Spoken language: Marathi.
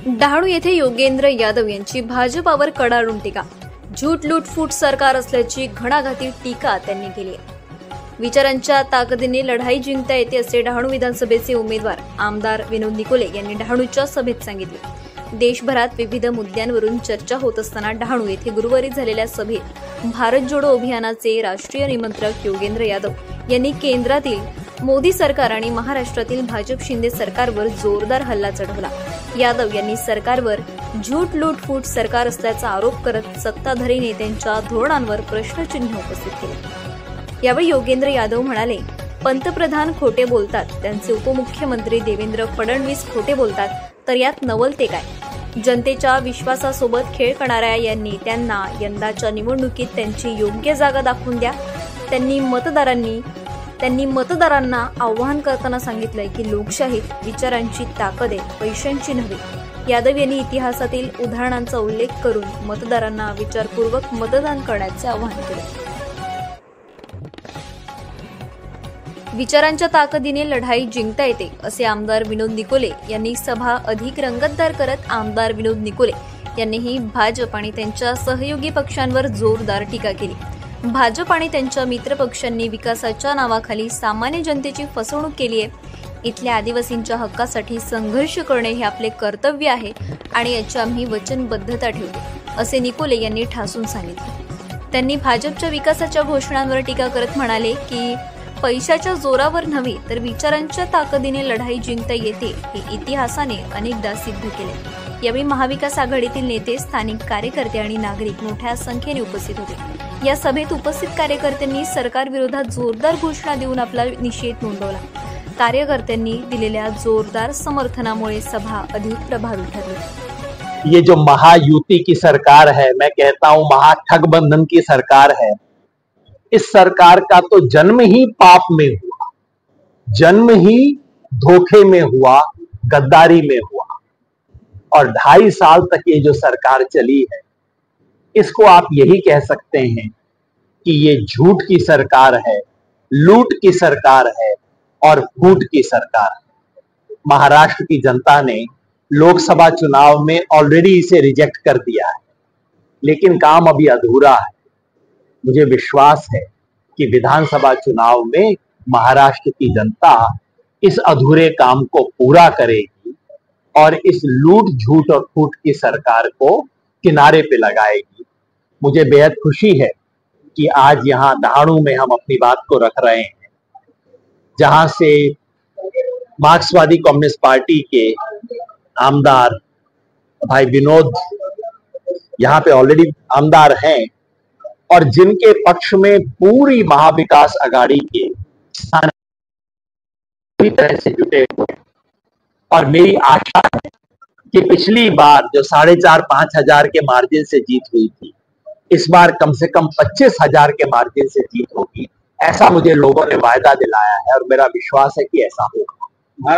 डहाणू येथे योगेंद्र यादव यांची भाजपावर कडाडून टीका. झूट लूटफूट सरकार असल्याची घणाघाती टीका त्यांनी केली आहे. विचारांच्या ताकदीने लढाई जिंकता येते असे डहाणू विधानसभेचे उमेदवार आमदार विनोद निकोले यांनी डहाणूच्या सभेत सांगितले. देशभरात विविध मुद्द्यांवरून चर्चा होत असताना डहाणू येथे गुरुवारी झालेल्या सभेत भारत जोडो अभियानाचे राष्ट्रीय निमंत्रक योगेंद्र यादव यांनी केंद्रातील मोदी सरकार आणि महाराष्ट्रातील भाजप शिंदे सरकारवर जोरदार हल्ला चढवला. यादव यांनी सरकारवर झूट लूटफूट सरकार असल्याचा आरोप करत सत्ताधारी नेत्यांच्या धोरणांवर प्रश्नचिन्ह उपस्थित केले. यावेळी योगेंद्र यादव म्हणाले, पंतप्रधान खोटे बोलतात, त्यांचे उपमुख्यमंत्री देवेंद्र फडणवीस खोटे बोलतात, तर यात नवल ते काय? जनतेच्या विश्वासासोबत खेळ करणाऱ्या या नेत्यांना यंदाच्या निवडणुकीत त्यांची योग्य जागा दाखवून द्या. त्यांनी मतदारांना आव्हान करताना सांगितलंय की लोकशाहीत विचारांची ताकद आहे, पैशांची नव्हे. यादव यांनी इतिहासातील उदाहरणांचा उल्लेख करून मतदारांना विचारपूर्वक मतदान करण्याचे आवाहन केले. विचारांच्या ताकदीने लढाई जिंकता येते असे आमदार विनोद निकोले यांनी सभा अधिक रंगतदार करत आमदार विनोद निकोले यांनीही भाजप आणि त्यांच्या सहयोगी पक्षांवर जोरदार टीका केली. भाजप आणि त्यांच्या मित्र पक्षांनी विकासाच्या नावाखाली सामान्य जनतेची फसवणूक केली आहे. इथल्या आदिवासींच्या हक्कासाठी संघर्ष करणे हे आपले कर्तव्य आहे आणि याची आम्ही वचनबद्धता ठेवतो असे निकोले यांनी ठासून सांगितले. त्यांनी भाजपच्या विकासाच्या घोषणांवर टीका करत म्हणाले की पैशाच्या जोरावर नव्हे तर विचारांच्या ताकदीने लढाई जिंकता येते हे इतिहासाने अनेकदा सिद्ध केले. यावेळी महाविकास आघाडीतील नेते, स्थानिक कार्यकर्ते आणि नागरिक मोठ्या संख्येने उपस्थित होते. या सभेत उपस्थित कार्यकर्त्यांनी सरकार विरोधात जोरदार घोषणा देऊन आपला निषेध नोंदवला. कार्यकर्त्यांनी दिलेल्या जोरदार समर्थनामुळे सभा अधिक प्रभावी ठरली. ये जो महायुति की सरकार है, मैं कहता हूं महाठगबंधन की सरकार है. इस सरकार का तो जन्म ही पाप में हुआ, जन्म ही धोखे में हुआ, गद्दारी में हुआ. और 2.5 साल तक ये जो सरकार चली है, इसको आप यही कह सकते हैं कि ये झूठ की सरकार है, लूट की सरकार है और फूट की सरकार है. महाराष्ट्र की जनता ने लोकसभा चुनाव में ऑलरेडी इसे रिजेक्ट कर दिया है, लेकिन काम अभी अधूरा है. मुझे विश्वास है कि विधानसभा चुनाव में महाराष्ट्र की जनता इस अधूरे काम को पूरा करेगी और इस लूट झूठ और फूट की सरकार को किनारे पे लगाएगी. मुझे बेहद खुशी है कि आज यहाँ डहाणू में हम अपनी बात को रख रहे हैं, जहां से मार्क्सवादी कम्युनिस्ट पार्टी के आमदार भाई विनोद यहाँ पे ऑलरेडी आमदार हैं और जिनके पक्ष में पूरी महाविकास आघाड़ी के पूरी तरह से जुटे हुए. और मेरी आशा है कि पिछली बार जो 4,500-5 हजार के मार्जिन से जीत हुई थी, इस बार कम से कम 25,000 के मार्जिन से जीत होगी. ऐसा मुझे लोगों ने वायदा दिलाया है और मेरा विश्वास है कि ऐसा होगा.